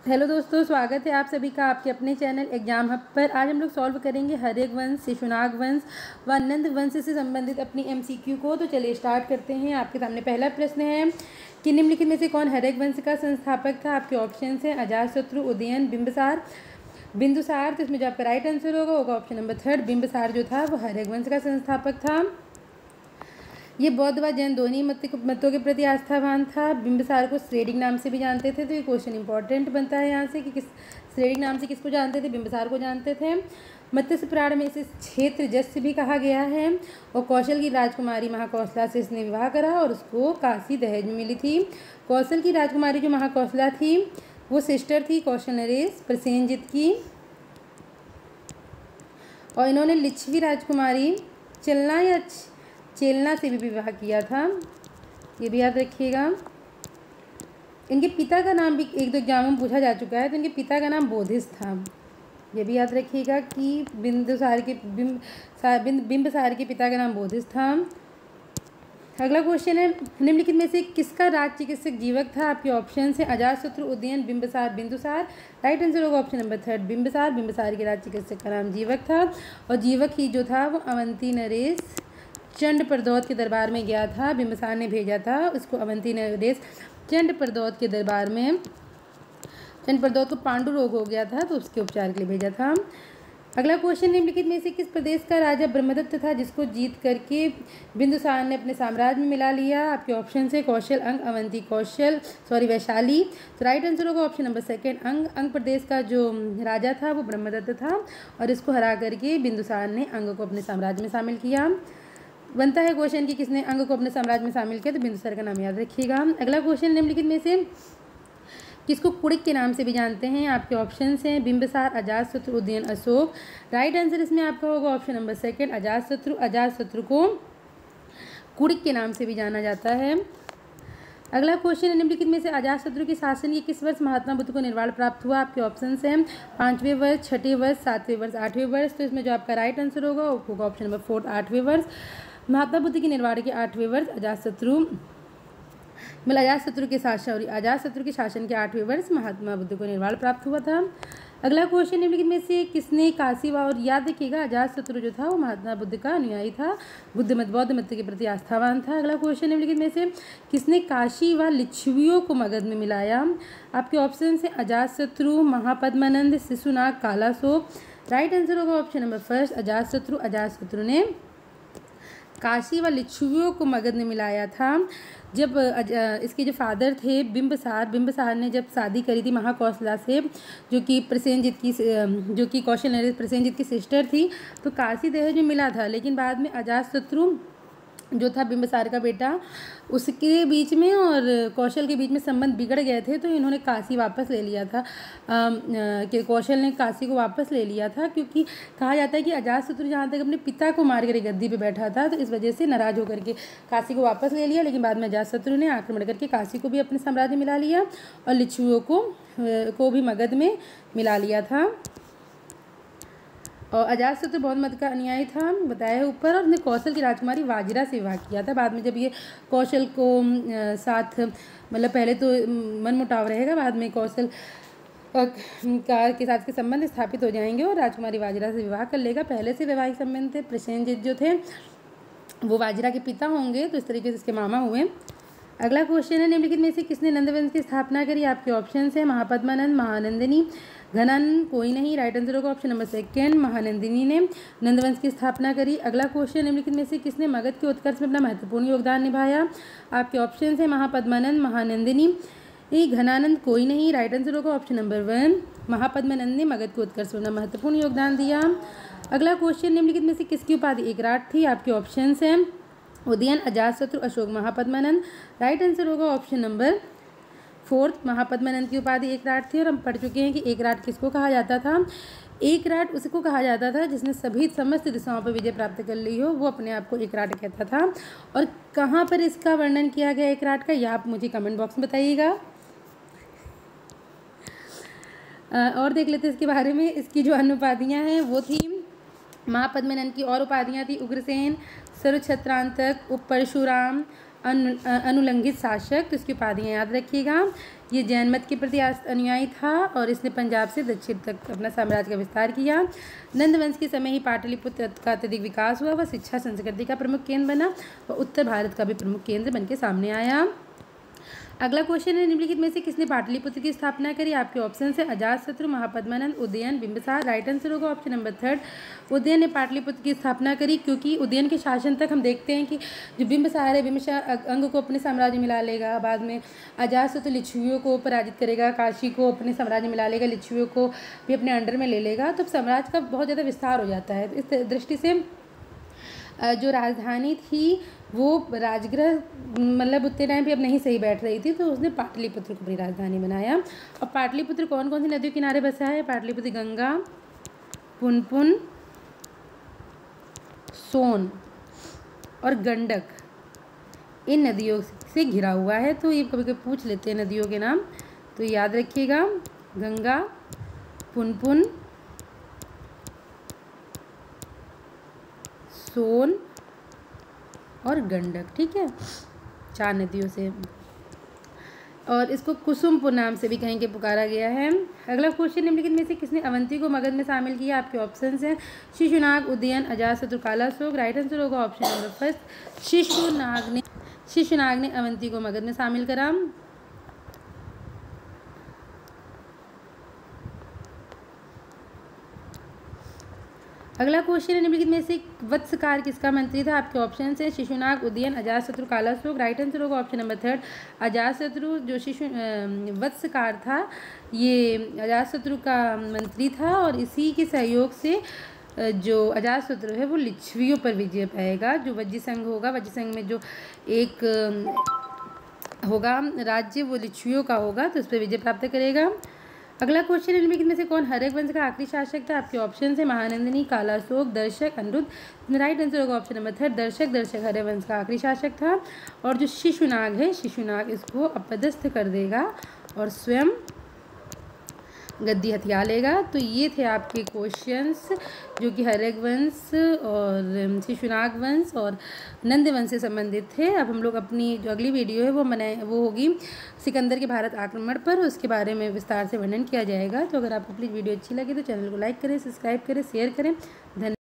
Hello दोस्तों, स्वागत है आप सभी का आपके अपने चैनल एग्जाम हब पर। आज हम लोग सॉल्व करेंगे हर्यक वंश, शिशुनाग वंश व नंद वंश से संबंधित अपनी एमसीक्यू को। तो चलिए स्टार्ट करते हैं। आपके सामने पहला प्रश्न है कि निम्नलिखित में से कौन हर्यक वंश का संस्थापक था। आपके ऑप्शन हैं अजातशत्रु, उदयन, बिंबिसार, बिंदुसार। तो इसमें जो आपका राइट आंसर होगा ऑप्शन नंबर 3, बिंबिसार जो था वो हर्यक वंश का संस्थापक था। ये बौद्ध व जैन दोनों मतों के प्रति आस्थावान था। बिंबिसार को श्रेडिक नाम से भी जानते थे। तो ये क्वेश्चन इंपॉर्टेंट बनता है यहाँ से कि किस श्रेडिक नाम से किसको जानते थे, बिंबिसार को जानते थे। मत्स्य पुराण में इसे क्षेत्र जस्य भी कहा गया है। और कौशल की राजकुमारी महाकौशला से इसने विवाह करा और उसको काशी दहेज में मिली थी। कौशल की राजकुमारी जो महाकौशला थी वो सिस्टर थी कौशल नरेश प्रसेनजित की। और इन्होंने लिच्छवी राजकुमारी चेलना से भी विवाह किया था, ये भी याद रखिएगा। इनके पिता का नाम भी एक दो एग्जाम में पूछा जा चुका है। तो इनके पिता का नाम बोधिस था, ये भी याद रखिएगा कि बिंबिसार के पिता का नाम बोधिस था। अगला क्वेश्चन है निम्नलिखित में से किसका राज चिकित्सक जीवक था। आपके ऑप्शन है अजातशत्रु, उदयन, बिंबिसार, बिंदुसार। राइट आंसर होगा ऑप्शन नंबर 3, बिंबिसार। बिंबिसार के राज चिकित्सक का नाम जीवक था। और जीवक ही जो था वो अवंती नरेश चंड प्रदोत के दरबार में गया था। बिंबिसार ने भेजा था उसको अवंती नरेश चंड प्रदोत के दरबार में। चंड प्रदोत को पांडु रोग हो गया था तो उसके उपचार के लिए भेजा था। अगला क्वेश्चन निम्नलिखित में से किस प्रदेश का राजा ब्रह्मदत्त था जिसको जीत करके बिंदुसार ने अपने साम्राज्य में मिला लिया। आपके ऑप्शन है कौशल, अंग, अवंती, वैशाली। तो राइट आंसर होगा ऑप्शन नंबर 2, अंग। अंग प्रदेश का जो राजा था वो ब्रह्मदत्त था और इसको हरा करके बिंदुसार ने अंग को अपने साम्राज्य में शामिल किया। बनता है क्वेश्चन कि किसने अंग को अपने साम्राज्य में शामिल किया, तो बिंदुसार का नाम याद रखिएगा। अगला क्वेश्चन निम्नलिखित में से किसको कुड़िक के नाम से भी जानते हैं। आपके ऑप्शन हैं बिंबिसार, अजातशत्रु, उदयन, अशोक। राइट आंसर इसमें आपका होगा ऑप्शन नंबर 2, अजातशत्रु। अजातशत्रु को कुड़िक के नाम से भी जाना जाता है। अगला क्वेश्चन है निम्नलिखित में से अजातशत्रु के शासन के किस वर्ष महात्मा बुद्ध को निर्वाण प्राप्त हुआ। आपके ऑप्शन हैं 5वें वर्ष, 6ठे वर्ष, 7वें वर्ष, 8वें वर्ष। तो इसमें जो आपका राइट आंसर होगा ऑप्शन नंबर 4, 8वें वर्ष। महात्मा बुद्ध के निर्वाण के 8वें वर्ष अजातशत्रु के शासन के 8वें वर्ष महात्मा बुद्ध को निर्वाण प्राप्त हुआ था। अगला क्वेश्चन निम्नलिखित में से किसने काशी और याद रखिएगा अजातशत्रु जो था वो महात्मा बुद्ध का अनुयायी था, बौद्ध मत के प्रति आस्थावान था। अगला क्वेश्चन निम्नलिखित में से किसने काशी व लिच्छवियों को मगध में मिलाया। आपके ऑप्शन है अजातशत्रु, महापद्मानंद, शिशुनाग, कालाशोक। राइट आंसर होगा ऑप्शन नंबर 1, अजातशत्रु। अजातशत्रु ने काशी व लिच्छवियों को मगध में मिलाया था। जब इसके जो फादर थे बिंबिसार ने जब शादी करी थी महाकौशला से जो कि कौशल नरेश प्रसेनजित की सिस्टर थी, तो काशी दहेज में मिला था। लेकिन बाद में अजातशत्रु जो था बिंबिसार का बेटा, उसके बीच में और कौशल के बीच में संबंध बिगड़ गए थे, तो इन्होंने काशी वापस ले लिया था। कि कौशल ने काशी को वापस ले लिया था क्योंकि कहा जाता है कि अजातशत्रु जहाँ तक अपने पिता को मार कर गद्दी पे बैठा था, तो इस वजह से नाराज होकर के काशी को वापस ले लिया। लेकिन बाद में अजातशत्रु ने आक्रमण करके काशी को भी अपने साम्राज्य मिला लिया और लिच्छवियों को भी मगध में मिला लिया था। और अजातशत्रु बौद्ध मत का अनुयायी था बताया है ऊपर, और उसने कौशल की राजकुमारी वाजिरा से विवाह किया था। बाद में जब ये कौशल को साथ मतलब पहले तो मनमुटाव रहेगा, बाद में कौशल के साथ के संबंध स्थापित हो जाएंगे और राजकुमारी वाजिरा से विवाह कर लेगा। पहले से वैवाहिक संबंध थे। प्रसेनजित जो थे वो वाजिरा के पिता होंगे, तो इस तरीके से इसके मामा हुए। अगला क्वेश्चन है निम्नलिखित में से किसने नंदवंश की स्थापना करी। आपके ऑप्शन है महापद्मानंद, महानंदिनी, घनानंद कोई नहीं। राइट आंसर होगा ऑप्शन नंबर 2, महानंदिनी ने नंदवंश की स्थापना करी। अगला क्वेश्चन निम्नलिखित में से किसने मगध के उत्कर्ष में अपना महत्वपूर्ण योगदान निभाया। आपके ऑप्शन है महापद्मानंद, महानंदिनी, घनानंद कोई नहीं। राइट आंसर होगा ऑप्शन नंबर 1, महापद्मानंद ने मगध के उत्कर्ष में अपना महत्वपूर्ण योगदान दिया। अगला क्वेश्चन निम्नलिखित में से किसकी उपाधि एकराट थी। आपके ऑप्शन हैं उदयन, अजातशत्रु, अशोक, महापद्मानंद। राइट आंसर होगा ऑप्शन नंबर 4, महापद्मानंद की उपाधि एकराट थी। और हम पढ़ चुके हैं कि एकराट किसको कहा जाता था। एकराट उसको कहा जाता था जिसने समस्त दिशाओं पर विजय प्राप्त कर ली हो, वो अपने आप को एकराट कहता था। और कहाँ पर इसका वर्णन किया गया एकराट का, यह आप मुझे कमेंट बॉक्स में बताइएगा। और देख लेते हैं इसके बारे में। इसकी जो अन्य उपाधियाँ हैं वो थी महापद्मानंद की और उपाधियाँ थी उग्रसेन, सर्वछत्रांतक, उपरशुराम, अनुलंघित शासक, तो इसकी उपाधियाँ याद रखिएगा। ये जैन मत के प्रति अनुयायी था और इसने पंजाब से दक्षिण तक अपना साम्राज्य का विस्तार किया। नंद वंश के समय ही पाटलिपुत्र का अत्यधिक विकास हुआ। वह शिक्षा संस्कृति का प्रमुख केंद्र बना। वह उत्तर भारत का भी प्रमुख केंद्र बनकर सामने आया। अगला क्वेश्चन है, निम्नलिखित में से किसने पाटलिपुत्र की स्थापना करी? आपके ऑप्शन है अजातशत्रु, महापद्मानंद, उदयन, बिंबिसार। राइट आंसर होगा ऑप्शन नंबर 3 उदयन ने पाटलिपुत्र की स्थापना करी, क्योंकि उदयन के शासन तक हम देखते हैं कि जो बिंबिसार है, बिंबिसार अंग को अपने साम्राज्य मिला लेगा। बाद में अजातशत्रु लिच्छवियों को पराजित करेगा, काशी को अपने साम्राज्य मिला लेगा, लिच्छवियों को भी अपने अंडर में ले लेगा। तो साम्राज्य का बहुत ज़्यादा विस्तार हो जाता है। तो इस दृष्टि से जो राजधानी थी वो राजगृह मतलब उतने टाइम पे अब नहीं सही बैठ रही थी, तो उसने पाटलिपुत्र को अपनी राजधानी बनाया। और पाटलिपुत्र कौन कौन सी नदियों के किनारे बसा है? पाटलिपुत्र गंगा, पुनपुन, सोन और गंडक, इन नदियों से घिरा हुआ है। तो ये कभी कभी पूछ लेते हैं नदियों के नाम, तो याद रखिएगा, गंगा, पुनपुन, सोन और गंडक। ठीक है, 4 नदियों से, और इसको कुसुमपुर नाम से भी कहीं के पुकारा गया है। अगला क्वेश्चन, निम्नलिखित में से किसने अवंती को मगध में शामिल किया? आपके ऑप्शंस हैं शिशुनाग, उदयन, अजातशत्रु, कालाशोक। राइट आंसर होगा ऑप्शन नंबर 1 शिशुनाग ने अवंती को मगध में शामिल करा। अगला क्वेश्चन है, निम्नलिखित में से वत्सकार किसका मंत्री था? आपके ऑप्शन है शिशुनाग, उदयन, अजातशत्रु, कालाशोक। राइट आंसर होगा ऑप्शन नंबर 3 अजातशत्रु। जो वत्सकार था, ये अजातशत्रु का मंत्री था, और इसी के सहयोग से जो अजातशत्रु है वो लिच्छवियों पर विजय पाएगा। जो वज्जी संघ होगा, वज्जी संघ में जो एक होगा राज्य, वो लिच्छवियों का होगा, तो उस पर विजय प्राप्त करेगा। अगला क्वेश्चन, निम्नलिखित में से कौन हर्यक वंश का आखिरी शासक था? आपके ऑप्शन है महानंदिनी, कालाशोक, दर्शक, अनिरुद्ध। राइट आंसर होगा ऑप्शन नंबर 3 दर्शक। दर्शक हर्यक वंश का आखिरी शासक था। और जो शिशुनाग है, शिशुनाग इसको अपदस्थ कर देगा और स्वयं गद्दी हथिया लेगा। तो ये थे आपके क्वेश्चंस जो कि हर्यक वंश और शिशुनाग वंश और नंद वंश से संबंधित थे। अब हम लोग अपनी जो अगली वीडियो है वो होगी सिकंदर के भारत आक्रमण पर, उसके बारे में विस्तार से वर्णन किया जाएगा। तो अगर आपको प्लीज़ वीडियो अच्छी लगे तो चैनल को लाइक करें, सब्सक्राइब करें, शेयर करें। धन्यवाद।